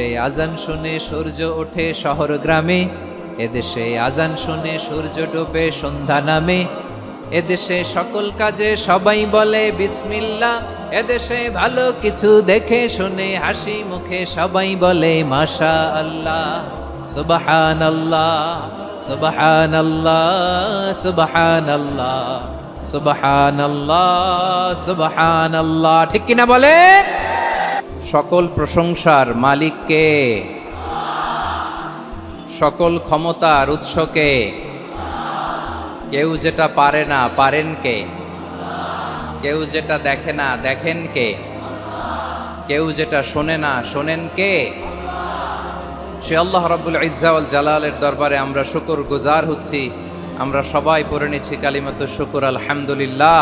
এদেশে আজান শুনে সূর্য ওঠে শহর গ্রামে, এদেশে আজান শুনে সূর্য ডোবে সন্ধ্যা নামে, এদেশে সকল কাজে সবাই বলে বিসমিল্লাহ, এদেশে ভালো কিছু দেখে শুনে হাসি মুখে সবাই বলে মাশা আল্লাহ, সুবহানাল্লাহ সুবহানাল্লাহ সুবহানাল্লাহ সুবহানাল্লাহ সুবহানাল্লাহ। ঠিক কিনা বলেন? সকল প্রশংসার মালিককে, সকল ক্ষমতার উৎসকে। কেউ যেটা পারে না পারেন কে, কেউ যেটা দেখে না দেখেন কে, কেউ যেটা শোনে না শোনেন কে? সে আল্লাহ রাব্বুল ইজ্জা ওয়াল জালালের দরবারে আমরা শুকর গুজার হচ্ছি। আমরা সবাই পড়ে নিচ্ছি কালিমাতুশ শুকর আলহামদুলিল্লাহ।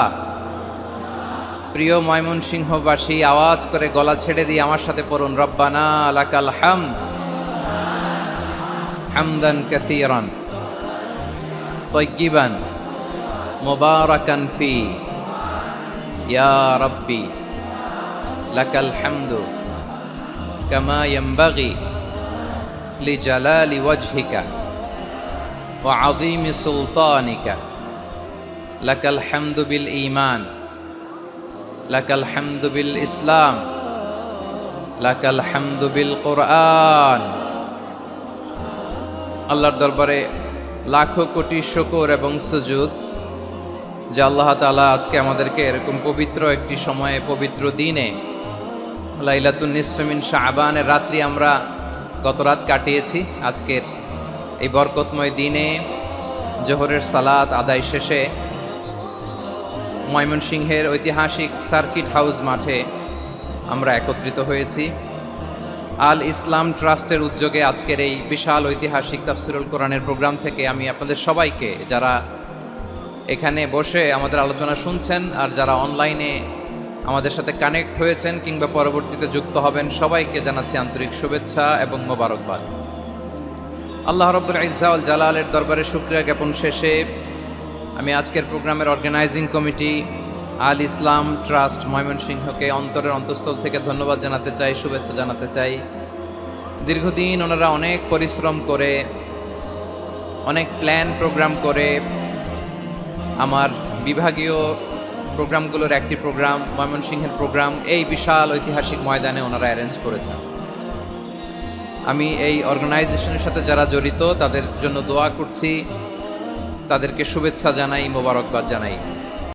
প্রিয় ময়মনসিংহবাসী, আওয়াজ করে গলা ছেড়ে দিয়ে আমার সাথে পড়ুন, রব্বানা লাকাল হামদ হামদান কাসীরান তাইয়্যিবান মুবারাকান ফি, ইয়া রাব্বি লাকাল হামদু কামা ইয়ানবাগি লিজালালি ওয়াজহিকা ওয়া আযীমি সুলতানিকা, লাকাল হামদু বিল ঈমান, লাকাল হামদু বিল ইসলাম, লাকাল হামদু বিল কুরআন। আল্লাহর দরবারে লাখো কোটি শুকর এবং সুজুদ যে আল্লাহ তাআলা আজকে আমাদেরকে এরকম পবিত্র একটি সময়ে, পবিত্র দিনে, লাইলাতুন নিসফে মিন শাবানের রাত্রি আমরা গত রাত কাটিয়েছি। আজকের এই বরকতময় দিনে জোহরের সালাত আদায় শেষে ময়মনসিংহের ঐতিহাসিক সার্কিট হাউস মাঠে আমরা একত্রিত হয়েছি। আল ইসলাম ট্রাস্টের উদ্যোগে আজকের এই বিশাল ঐতিহাসিক তাফসিরুল কোরআনের প্রোগ্রাম থেকে আমি আপনাদের সবাইকে, যারা এখানে বসে আমাদের আলোচনা শুনছেন আর যারা অনলাইনে আমাদের সাথে কানেক্ট হয়েছেন কিংবা পরবর্তীতে যুক্ত হবেন, সবাইকে জানাচ্ছি আন্তরিক শুভেচ্ছা এবং মোবারকবাদ। আল্লাহ রাব্বুল ইজ্জা ওয়াল জালালের দরবারে শুকরিয়া জ্ঞাপন শেষে আমি আজকের প্রোগ্রামের অর্গানাইজিং কমিটি আল ইসলাম ট্রাস্ট ময়মনসিংহকে অন্তরের অন্তঃস্থল থেকে ধন্যবাদ জানাতে চাই, শুভেচ্ছা জানাতে চাই। দীর্ঘদিন ওনারা অনেক পরিশ্রম করে, অনেক প্ল্যান প্রোগ্রাম করে আমার বিভাগীয় প্রোগ্রামগুলোর একটি প্রোগ্রাম, ময়মনসিংহের প্রোগ্রাম, এই বিশাল ঐতিহাসিক ময়দানে ওনারা অ্যারেঞ্জ করেছেন। আমি এই অর্গানাইজেশনের সাথে যারা জড়িত তাদের জন্য দোয়া করছি, তাদেরকে শুভেচ্ছা জানাই, মোবারকবাদ জানাই।